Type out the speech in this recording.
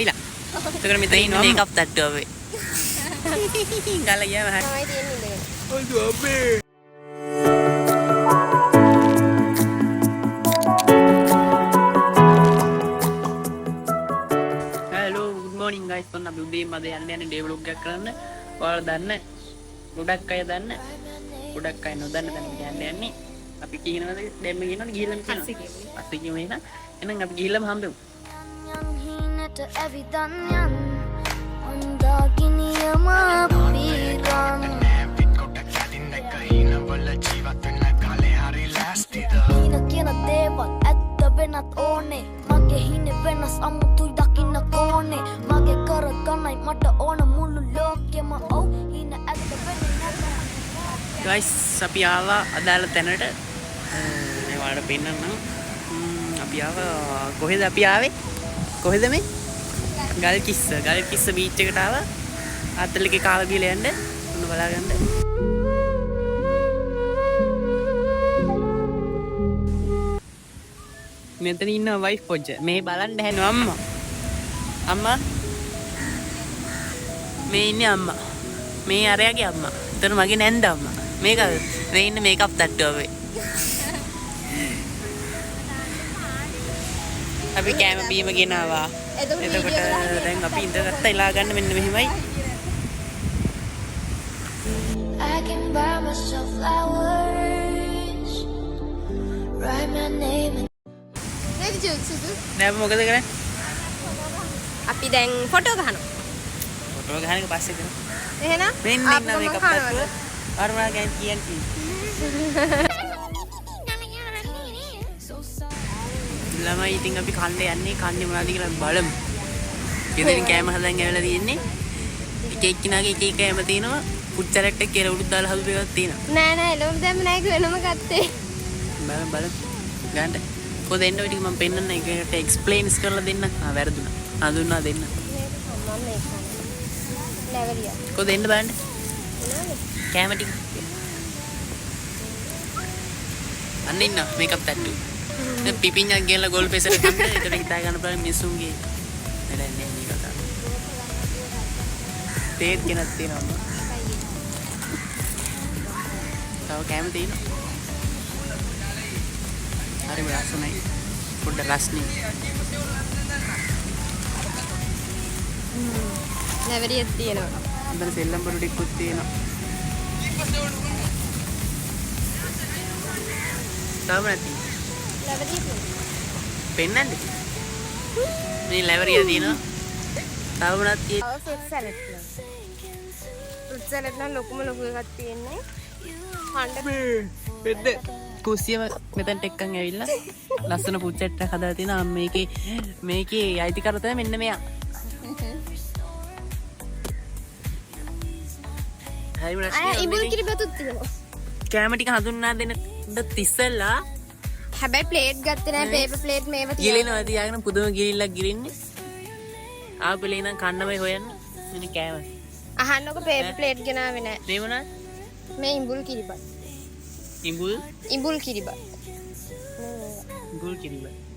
Ila. Tukar minta ini makeup tattoo abe. Gala ya mah. තමයි තියෙන්නේ ඉඳගෙන. Aduh abe. Hello, good morning guys. Kon අපි උදේ මද යන්නේ ඩේ vlog එකක් කරන්න. ඔයාලා දන්න ගොඩක් අය දන්න. ගොඩක් අය නොදන්න තැනකට යන්නේ. අපි කියනවාද දැම්ම කියනවාද ගිහලම කියනවා. පස්සේ කියමු එහෙනම්. එහෙනම් අපි ගිහලම හම්බෙමු. Evidanyan Andaginiama Piran Hina kena devat Ätta venat one Mage hine venas ammutui dakinna kone Mage karakanai mata ona mulu lokema Oh hina ätta venat guys අපි ආවා අදාළ තැනට මේ වලට පෙන්නන්නම් අපි ආවා කොහෙද අපි ආවේ කොහෙද මේ ගල් කිස්ස බීච් එකට ආවා ආතල්ලගේ කාලා බීලා යන්න ඔන්න බලා ගන්න මෙතන ඉන්න වයිෆ් පොජ්ජ මේ බලන්න හැනවා අම්මා මේ ඉන්නේ අම්මා මේ අරයාගේ අම්මා එතන මගේ නැන්ද අම්මා මේක මේ ඉන්නේ මේකප් තට්ටුව අපේ අපි කෑම බීම ගෙනාවා එතකොට දැන් අපි ඉඳගත්ත එලා ගන්න මෙන්න මෙහෙමයි I can buy myself flowers Write my name නේද ජුසුදු? දැන් මොකද කරන්නේ අපි දැන් ෆොටෝ ගහනවා. ෆොටෝ ගහන එක පස්සේ කරමු එහෙනම් මෙන්න ඉන්න මේකප් තට්ටුව අරමා ගෑන් කියන්නේ ළමයි ඉතින් අපි කන්න යන්නේ කන්නේ මොනවද කියලා බලමු. ගෙදරින් කෑම හදන් ඇවිල්ලා තියෙන්නේ. එක එක්කිනාගේ එක එක කෑම තියෙනවා. ෆුඩ් සැලඩ් එක කියලා උඩු දාලා හදපු එකක් තියෙනවා. නෑ එළවලු දැම්ම නෑ වෙනම ගත්තේ. බලමු. ගන්න. කොහෙද එන්න ඔය ටික මම පෙන්නන්න ඒකට එක්ස්ප්ලেইনස් කරලා දෙන්න. වැරදුනා. හඳුන්වා දෙන්න. මම මේක ලැවරියා. කොහෙද එන්න බලන්න. කෑම ටික. අන්න ඉන්න මේකප් තට්ටු. දැන් පිපිඤ්ඤක් ගෙනලා ගෝල් පෙසට කන්න ඒකට හිතා ගන්න බලන්න මිනිසුන්ගේ වැඩන්නේ මේ කතාව. තේත් කෙනක් තියෙනවා. තව කැම තියෙනවා. හරි ලස්සනයි. පොඩ්ඩක් රස්නේ. ලැවරියක් තියෙනවා. ඉතින් සෙල්ලම් බඩු ටිකකුත් තියෙනවා. තාම නැති. ලැවරිය පෙන්නන්නේ. මේ ලැවරිය තියෙනවා. තව මොනවද තියෙන්නේ? ෆෘට් සලාඩ් නේ. ෆෘට් සලාඩ් නම් ලොකුම ලොකු එකක් තියෙන්නේ. හඬ පෙද්ද කුස්සියම මෙතනට එක්කන් ඇවිල්ලා ලස්සන පුච්චෙට්ට හදලා තිනා මේකේ අයිතිකරු තමයි මෙන්න මෙයා. හරි අය ඉබුල් කිරිබතුත් තියෙනවා. කැම ටික හඳුන්වා දෙන්න තිස්සලා හැබැයි ප්ලේට් ගත්තේ නෑ පේපර් ප්ලේට් මේව තියෙනවා. ගිලිනවා තියාගෙන පුදුම ගිලිල්ලක් ගිරින්නේ. ආපෙලේ ඉඳන් කන්නමයි හොයන්නේ. මෙන්න කෑම. අහන්නකො පේපර් ප්ලේට් ගෙනාවේ නෑ. මේ මොනවද? මේ ඉඹුල් කිරිබත්. ඉඹුල් ඉඹුල් කිරිබත්. ඉඹුල් කිරිබත්.